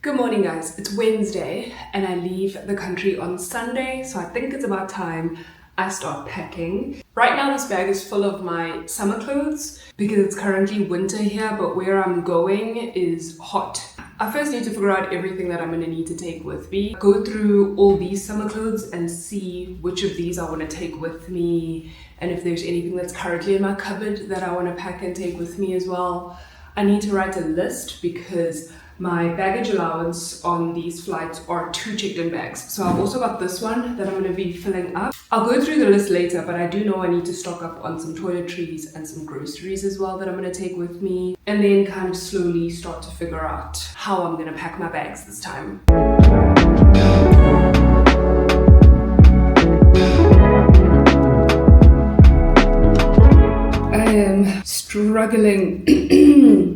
Good morning guys, it's Wednesday and I leave the country on Sunday, so I think it's about time I start packing. Right now this bag is full of my summer clothes because it's currently winter here, but where I'm going is hot. I first need to figure out everything that I'm going to need to take with me. Go through all these summer clothes and see which of these I want to take with me, and if there's anything that's currently in my cupboard that I want to pack and take with me as well. I need to write a list because my baggage allowance on these flights are 2 checked-in bags. So I've also got this one that I'm going to be filling up. I'll go through the list later, but I do know I need to stock up on some toiletries and some groceries as well that I'm going to take with me. And then kind of slowly start to figure out how I'm going to pack my bags this time. I am struggling.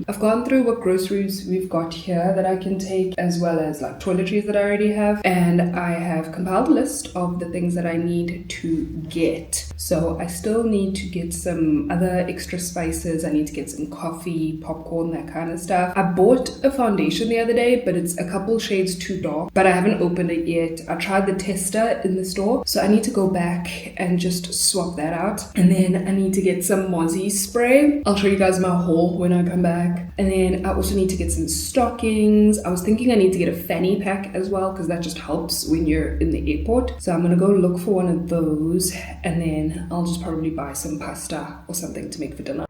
I've gone through what groceries we've got here that I can take, as well as like toiletries that I already have, and I have compiled a list of the things that I need to get. So I still need to get some other extra spices. I need to get some coffee, popcorn, that kind of stuff. I bought a foundation the other day, but it's a couple shades too dark, but I haven't opened it yet. I tried the tester in the store, so I need to go back and just swap that out. And then I need to get some mozzie spray. I'll show you guys my haul when I come back. And then I also need to get some stockings. I was thinking I need to get a fanny pack as well, because that just helps when you're in the airport. So I'm gonna go look for one of those, and then I'll just probably buy some pasta or something to make for dinner.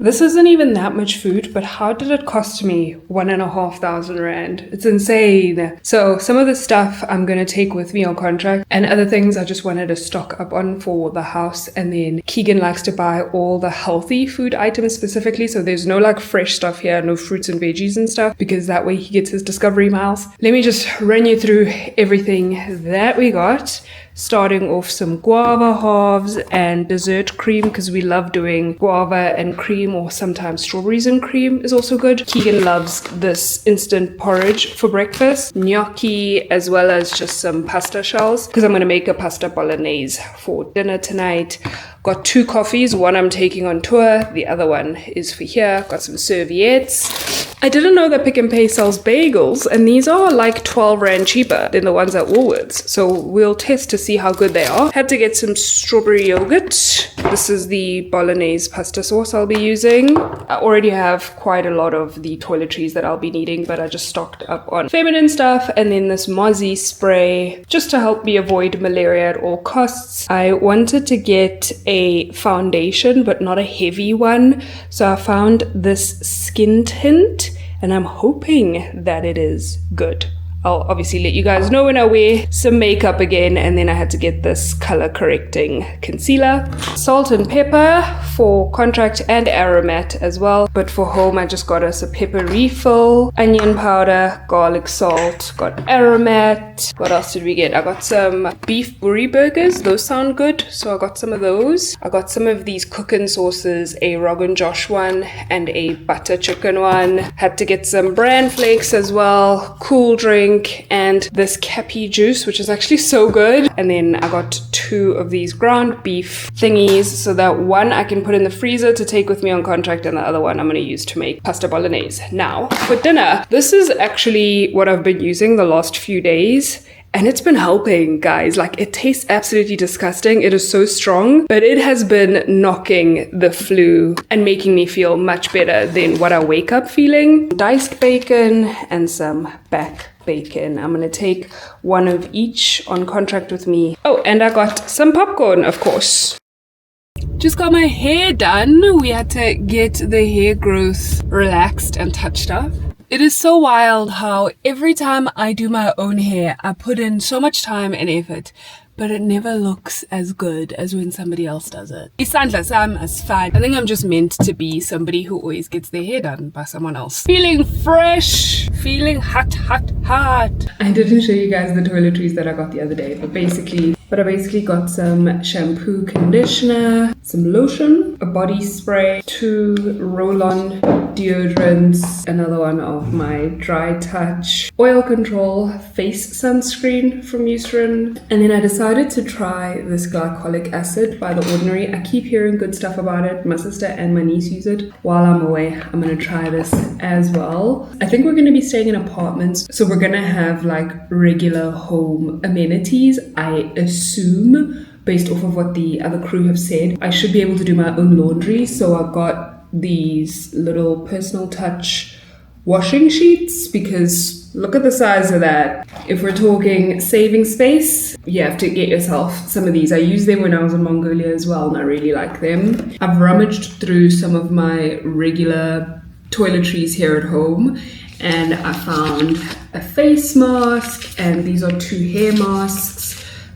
This isn't even that much food, but how did it cost me 1,500 rand? It's insane. So some of the stuff I'm going to take with me on contract, and other things I just wanted to stock up on for the house. And then Keegan likes to buy all the healthy food items specifically. So there's no like fresh stuff here, no fruits and veggies and stuff, because that way he gets his discovery miles. Let me just run you through everything that we got. Starting off some guava halves and dessert cream, because we love doing guava and cream, or sometimes strawberries and cream is also good. Keegan loves this instant porridge for breakfast. Gnocchi, as well as just some pasta shells, because I'm going to make a pasta bolognese for dinner tonight. Got 2 coffees, one I'm taking on tour, the other one is for here. Got some serviettes. I didn't know that Pick n Pay sells bagels, and these are like 12 rand cheaper than the ones at Woolworths. So we'll test to see how good they are. Had to get some strawberry yogurt. This is the bolognese pasta sauce I'll be using. I already have quite a lot of the toiletries that I'll be needing, but I just stocked up on feminine stuff. And then this mozzie spray, just to help me avoid malaria at all costs. I wanted to get a foundation, but not a heavy one. So I found this skin tint, and I'm hoping that it is good. I'll obviously let you guys know when I wear some makeup again. And then I had to get this color correcting concealer. Salt and pepper for contract, and aromat as well. But for home, I just got us a pepper refill, onion powder, garlic salt, got aromat. What else did we get? I got some beef buri burgers. Those sound good, so I got some of those. I got some of these cooking sauces, a Rogan Josh one and a butter chicken one. Had to get some bran flakes as well, cool drink, and this cappy juice, which is actually so good. And then I got 2 of these ground beef thingies, so that one I can put in the freezer to take with me on contract, and the other one I'm going to use to make pasta bolognese. Now for dinner, this is actually what I've been using the last few days, and it's been helping, guys. Like, it tastes absolutely disgusting. It is so strong, but it has been knocking the flu and making me feel much better than what I wake up feeling. Diced bacon and some back bacon. I'm gonna take one of each on contract with me. Oh, and I got some popcorn, of course. Just got my hair done. We had to get the hair growth relaxed and touched up. It is so wild how every time I do my own hair, I put in so much time and effort, but it never looks as good as when somebody else does it. Isandla sam is fine. I think I'm just meant to be somebody who always gets their hair done by someone else. Feeling fresh, feeling hot. I didn't show you guys the toiletries that I got the other day, but basically But I basically got some shampoo, conditioner, some lotion, a body spray, 2 roll-on deodorants, another one of my dry touch, oil control face sunscreen from Eucerin. And then I decided to try this glycolic acid by The Ordinary. I keep hearing good stuff about it. My sister and my niece use it. While I'm away, I'm gonna try this as well. I think we're gonna be staying in apartments, so we're gonna have like regular home amenities, I assume, based off of what the other crew have said. I should be able to do my own laundry, so I got these little personal touch washing sheets, because look at the size of that. If we're talking saving space, you have to get yourself some of these. I used them when I was in Mongolia as well, and I really like them. I've rummaged through some of my regular toiletries here at home, and I found a face mask, and these are 2 hair masks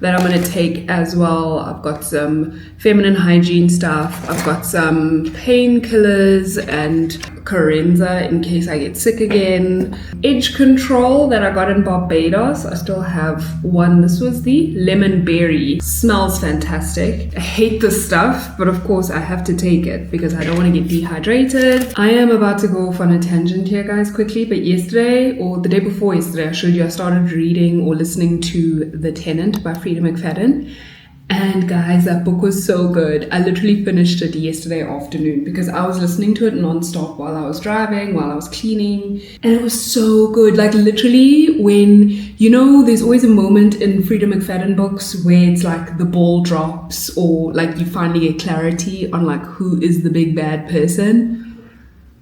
that I'm going to take as well. I've got some feminine hygiene stuff. I've got some painkillers and Corenza in case I get sick again. Edge control that I got in Barbados. I still have one. This was the lemon berry. Smells fantastic. I hate this stuff, but of course I have to take it because I don't want to get dehydrated. I am about to go off on a tangent here, guys, quickly, but yesterday, or the day before yesterday, I showed you I started reading or listening to The Tenant by Frida McFadden. And guys, that book was so good. I literally finished it yesterday afternoon because I was listening to it non-stop while I was driving, while I was cleaning, and it was so good. Like literally when, you know, there's always a moment in Frida McFadden books where it's like the ball drops or like you finally get clarity on like who is the big bad person.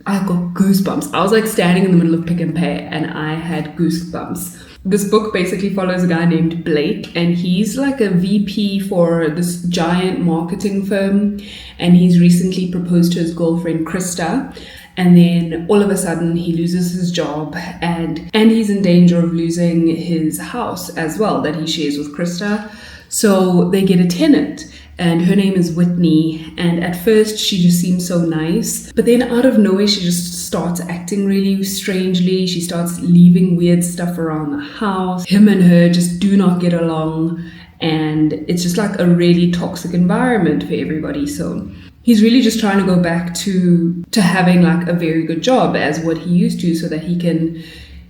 I got goosebumps. I was like standing in the middle of Pick and Pay and I had goosebumps. This book basically follows a guy named Blake, and he's like a VP for this giant marketing firm, and he's recently proposed to his girlfriend Krista, and then all of a sudden he loses his job and he's in danger of losing his house as well that he shares with Krista. So they get a tenant, and her name is Whitney, and at first she just seems so nice, but then out of nowhere she just starts acting really strangely. She starts leaving weird stuff around the house. Him and her just do not get along, and it's just like a really toxic environment for everybody. So he's really just trying to go back to having like a very good job as what he used to, so that he can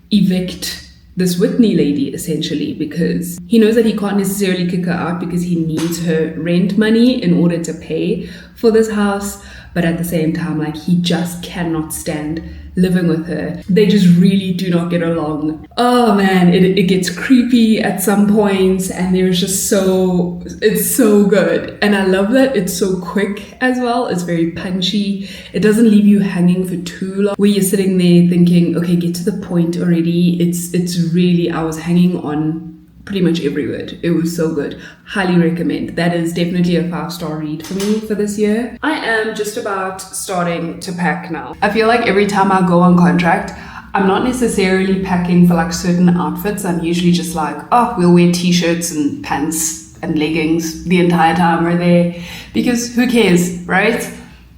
evict this Whitney lady essentially, because he knows that he can't necessarily kick her out because he needs her rent money in order to pay for this house. But at the same time, like, he just cannot stand living with her. They just really do not get along. Oh man, it gets creepy at some points, and there's just it's so good. And I love that it's so quick as well. It's very punchy. It doesn't leave you hanging for too long where you're sitting there thinking, okay, get to the point already. It's really, I was hanging on pretty much every word. It was so good. Highly recommend. That is definitely a 5-star read for me for this year. I am just about starting to pack now. I feel like every time I go on contract, I'm not necessarily packing for like certain outfits. I'm usually just like, oh, we'll wear t-shirts and pants and leggings the entire time we're there, because who cares, right?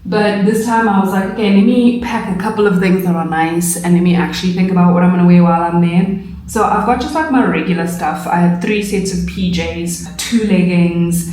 But this time I was like, okay, let me pack a couple of things that are nice and let me actually think about what I'm gonna wear while I'm there. So I've got just like my regular stuff. I have 3 sets of PJs, 2 leggings.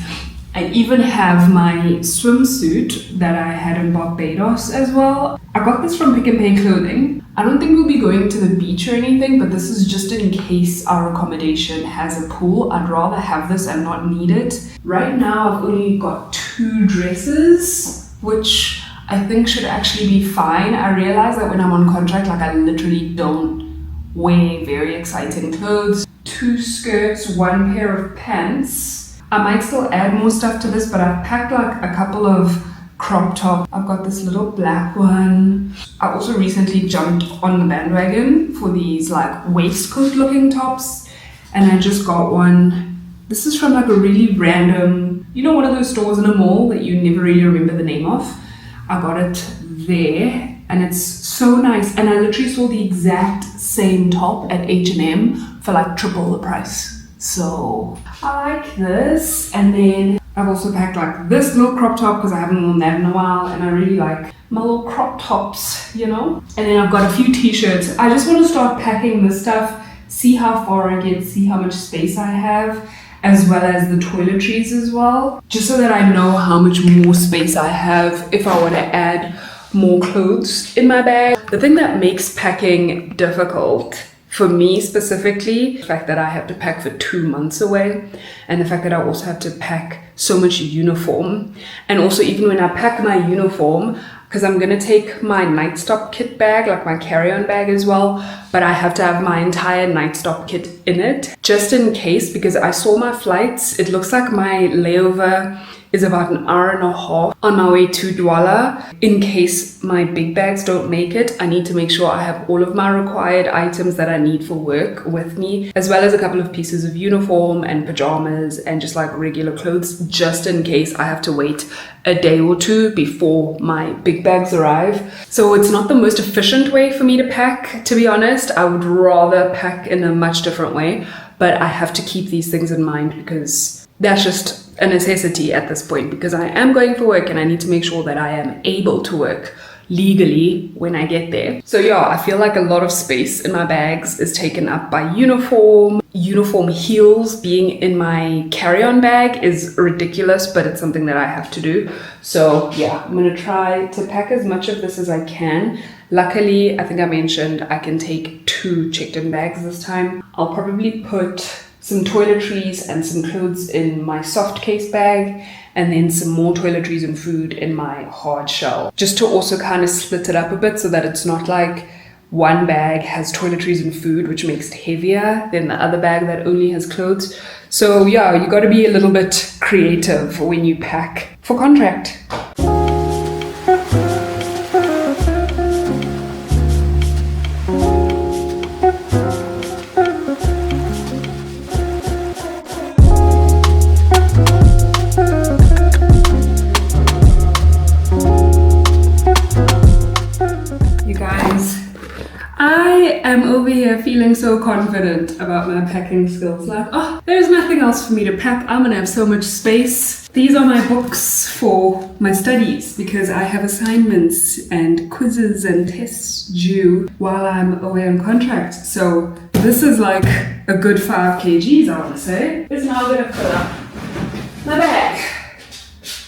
I even have my swimsuit that I had in Barbados as well. I got this from Pick and Pay Clothing. I don't think we'll be going to the beach or anything, but this is just in case our accommodation has a pool. I'd rather have this and not need it. Right now I've only got 2 dresses, which I think should actually be fine. I realize that when I'm on contract, like, I literally don't wear very exciting clothes. 2 skirts, 1 pair of pants. I might still add more stuff to this, but I've packed like a couple of crop top. I've got this little black one. I also recently jumped on the bandwagon for these like waistcoat looking tops, and I just got one. This is from like a really random, you know, one of those stores in a mall that you never really remember the name of. I got it there, and it's so nice, and I literally saw the exact same top at H&M for like triple the price. So I like this. And then I've also packed like this little crop top because I haven't worn that in a while, and I really like my little crop tops, you know. And then I've got a few t-shirts. I just want to start packing this stuff, see how far I get, see how much space I have. as well as the toiletries as well, just so that I know how much more space I have if I want to add more clothes in my bag. The thing that makes packing difficult for me specifically, the fact that I have to pack for 2 months away, and the fact that I also have to pack so much uniform. And also, even when I pack my uniform, because I'm gonna take my night stop kit bag, like my carry-on bag as well, but I have to have my entire night stop kit in it, just in case, because I saw my flights. It looks like my layover is about an hour and a half on my way to Duala. In case my big bags don't make it, I need to make sure I have all of my required items that I need for work with me, as well as a couple of pieces of uniform and pajamas and just like regular clothes, just in case I have to wait a day or two before my big bags arrive. So it's not the most efficient way for me to pack, to be honest. I would rather pack in a much different way, but I have to keep these things in mind because that's just a necessity at this point, because I am going for work and I need to make sure that I am able to work legally when I get there. So yeah, I feel like a lot of space in my bags is taken up by uniform. Uniform heels being in my carry-on bag is ridiculous, but it's something that I have to do. So yeah, I'm gonna try to pack as much of this as I can. Luckily, I think I mentioned I can take 2 checked-in bags this time. I'll probably put some toiletries and some clothes in my soft case bag, and then some more toiletries and food in my hard shell, just to also kind of split it up a bit so that it's not like one bag has toiletries and food, which makes it heavier than the other bag that only has clothes. So yeah, you got to be a little bit creative when you pack for contract. I'm over here feeling so confident about my packing skills. Like, oh, there's nothing else for me to pack. I'm gonna have so much space. These are my books for my studies because I have assignments and quizzes and tests due while I'm away on contract. So this is like a good 5 kgs, I want to say. It's now gonna fill up my bag.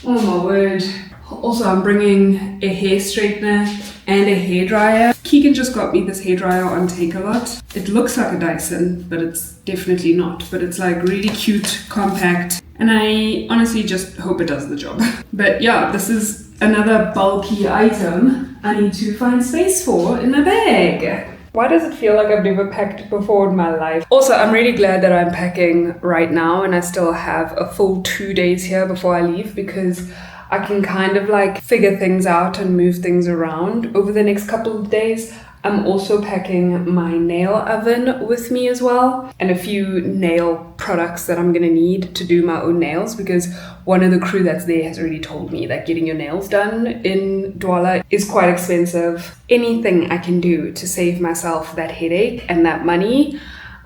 Oh my word. Also, I'm bringing a hair straightener and a hairdryer. Keegan just got me this hairdryer on Take-A-Lot. It looks like a Dyson, but it's definitely not. But it's like really cute, compact, and I honestly just hope it does the job. But yeah, this is another bulky item I need to find space for in my bag. Why does it feel like I've never packed before in my life? Also, I'm really glad that I'm packing right now and I still have a full 2 days here before I leave, because I can kind of like figure things out and move things around over the next couple of days. I'm also packing my nail oven with me as well, and a few nail products that I'm gonna need to do my own nails, because one of the crew that's there has already told me that getting your nails done in Duala is quite expensive. Anything I can do to save myself that headache and that money,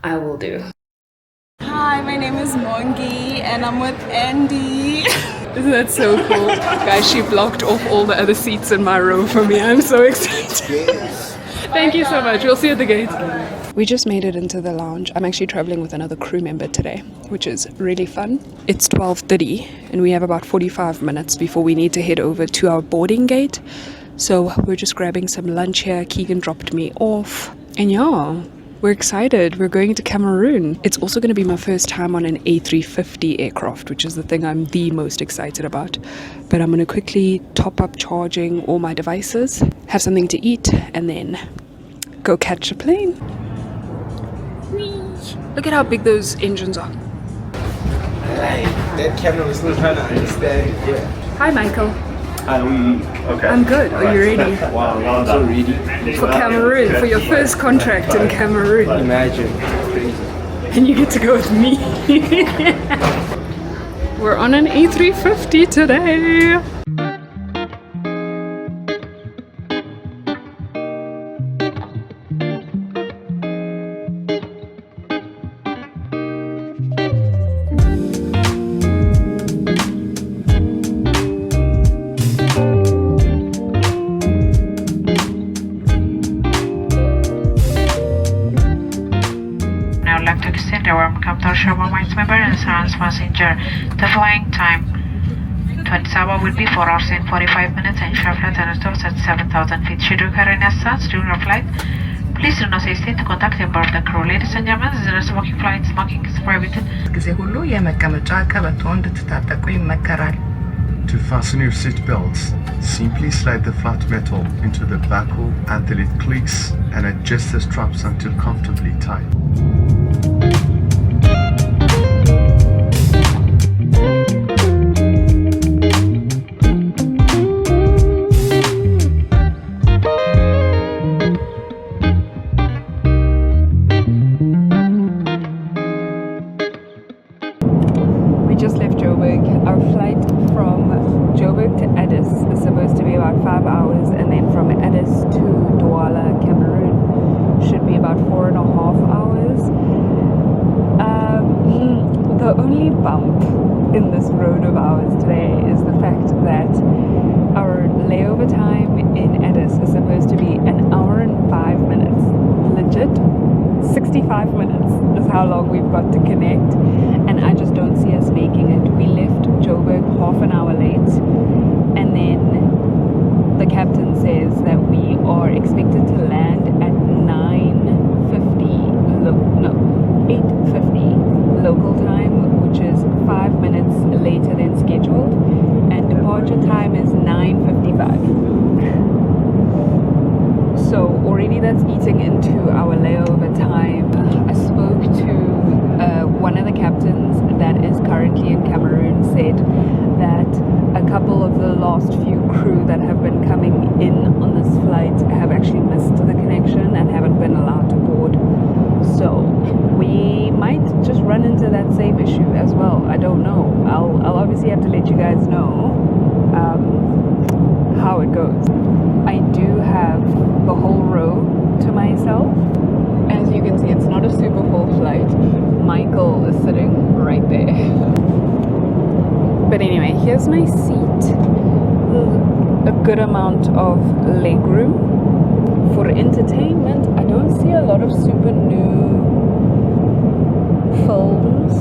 I will do. Hi, my name is Mongi and I'm with Andy. Isn't that so cool? Guys, she blocked off all the other seats in my row for me. I'm so excited. Thank you so much. We'll see you at the gate. We just made it into the lounge. I'm actually traveling with another crew member today, which is really fun. It's 12:30 and we have about 45 minutes before we need to head over to our boarding gate. So we're just grabbing some lunch here. Keegan dropped me off. And yeah, we're excited. We're going to Cameroon. It's also going to be my first time on an A350 aircraft, which is the thing I'm the most excited about. But I'm going to quickly top up charging all my devices, have something to eat, and then go catch a plane. Whee! Look at how big those engines are. That camera was still trying to understand. Yeah. Hi, Michael. Okay. I'm good. Are you ready? Wow, I'm so ready. For Cameroon, for your first contract in Cameroon. Imagine. Crazy. And you get to go with me. We're on an A350 today. special one-way member and surrounds passenger. The flying time to Addis Ababa will be 4 hours and 45 minutes and short flight and stops at 7,000 feet. Should you occur any assistance during your flight, please do not hesitate to contact a member of the crew. Ladies and gentlemen, this is a smoking flight. Smoking is prohibited. ጊዜ ሁሉ የመቀመጫ ቀበቶ እንድትታጠቁ ይመከራል። To fasten your seat belts, simply slide the flat metal into the buckle until it clicks and adjust the straps until comfortably tight. We just left Joburg. Our flight from Joburg to Addis is supposed to be about 5 hours, and then from Addis to Duala, Cameroon, should be about 4.5 hours. The only bump in this road of ours today is the fact that our layover time in Addis is supposed to be 1 hour and 5 minutes. Legit, 65 minutes is how long we've got to connect, and I just don't see us making it. We left Joburg half an hour late, and then the captain says that we are expected to land at 8:50 local time, which is 5 minutes later than scheduled, and departure time is 9:55. So already that's eating into our layover time. I spoke to one of the captains that is currently in Cameroon, said that a couple of the last few crew that have been coming in on this flight have actually missed the connection and haven't been allowed to board. So we might just run into that same issue as well. I don't know. I'll obviously have to let you guys know how it goes. I do have the whole row to myself. As you can see, it's not a super full flight. Michael is sitting right there. But anyway, here's my seat. A good amount of leg room. For entertainment, I don't see a lot of super new films.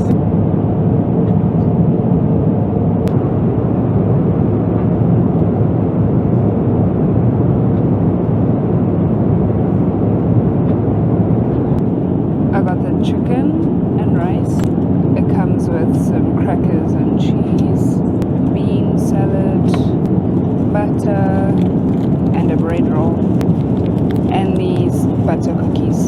I got the chicken and rice. It comes with some crackers and cheese, bean salad, butter, and a bread roll, and these butter cookies.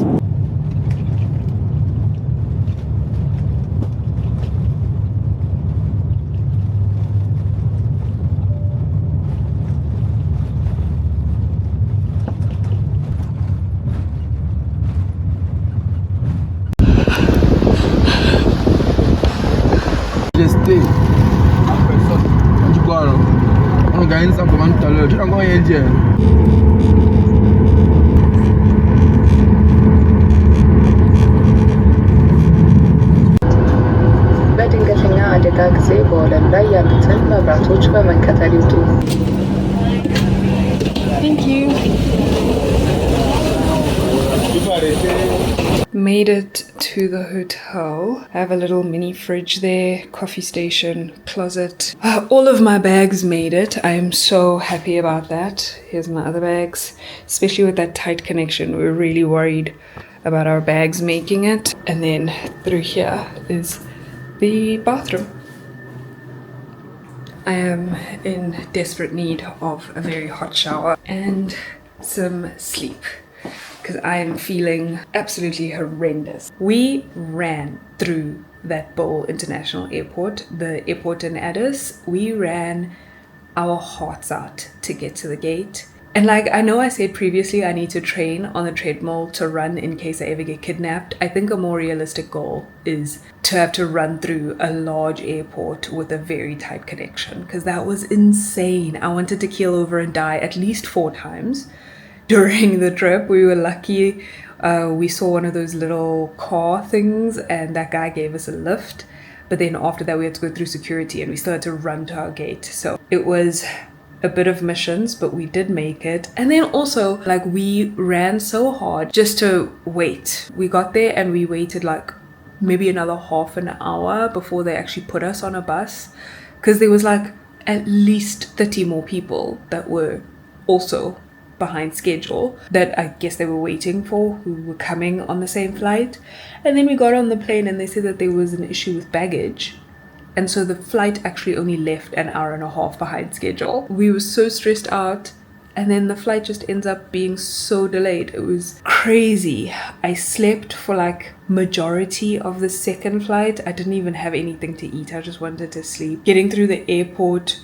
Just stay. You go. I'm going to go and tell you. I'm going to በድንገተኛ አደጋ ጊዜ በወለል ላይ ያሉትን መብራቶች በመከተል ይውጡ። Thank you. Made it to the hotel. I have a little mini fridge there, coffee station, closet. All of my bags made it. I am so happy about that. Here's my other bags. Especially with that tight connection, we were really worried about our bags making it. And then through here is the bathroom. I am in desperate need of a very hot shower and some sleep, because I am feeling absolutely horrendous. We ran through that Bole International Airport, the airport in Addis. We ran our hearts out to get to the gate. And like, I know I said previously I need to train on the treadmill to run in case I ever get kidnapped. I think a more realistic goal is to have to run through a large airport with a very tight connection, because that was insane. I wanted to keel over and die at least 4 times. During the trip, we were lucky. We saw one of those little car things and that guy gave us a lift. But then after that, we had to go through security and we still had to run to our gate. So it was a bit of missions, but we did make it. And then also, like, we ran so hard just to wait. We got there and we waited like maybe another half an hour before they actually put us on a bus, because there was like at least 30 more people that were also behind schedule that I guess they were waiting for, who were coming on the same flight. And then we got on the plane and they said that there was an issue with baggage, and so the flight actually only left an hour and a half behind schedule. We were so stressed out, and then the flight just ends up being so delayed. It was crazy. I slept for like majority of the second flight. I didn't even have anything to eat. I just wanted to sleep. Getting through the airport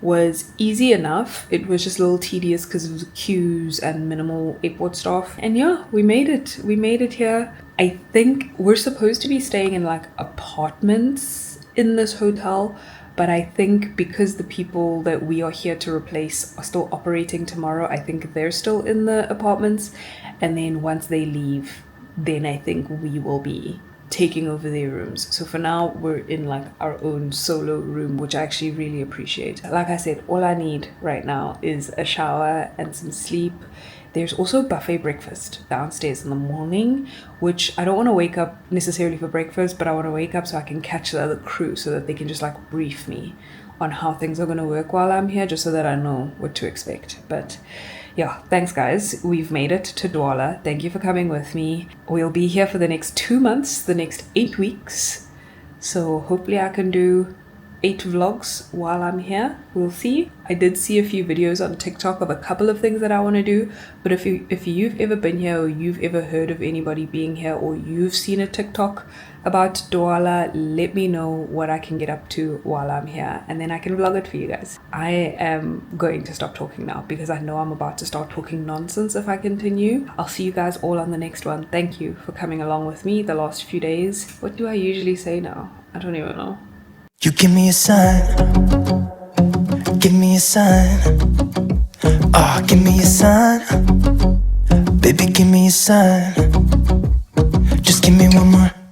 was easy enough. It was just a little tedious because it was queues and minimal airport staff. And yeah, we made it. We made it here. I think we're supposed to be staying in like apartments in this hotel, but I think because the people that we are here to replace are still operating tomorrow, I think they're still in the apartments. And then once they leave, then I think we will be taking over their rooms. So for now, we're in like our own solo room, which I actually really appreciate. Like I said, all I need right now is a shower and some sleep. There's also buffet breakfast downstairs in the morning, which I don't want to wake up necessarily for breakfast, but I want to wake up so I can catch the other crew so that they can just like brief me on how things are going to work while I'm here, just so that I know what to expect. But yeah, thanks guys. We've made it to Duala. Thank you for coming with me. We'll be here for the next 2 months, the next 8 weeks. So hopefully I can do 8 vlogs while I'm here. We'll see. I did see a few videos on TikTok of a couple of things that I want to do, but if you've ever been here, or you've ever heard of anybody being here, or you've seen a TikTok about Duala, let me know what I can get up to while I'm here, and then I can vlog it for you guys. I am going to stop talking now because I know I'm about to start talking nonsense if I continue. I'll see you guys all on the next one. Thank you for coming along with me the last few days. What do I usually say now? I don't even know. You give me a sign, give me a sign. Ah, give me a sign, baby, give me a sign. Just give me one more.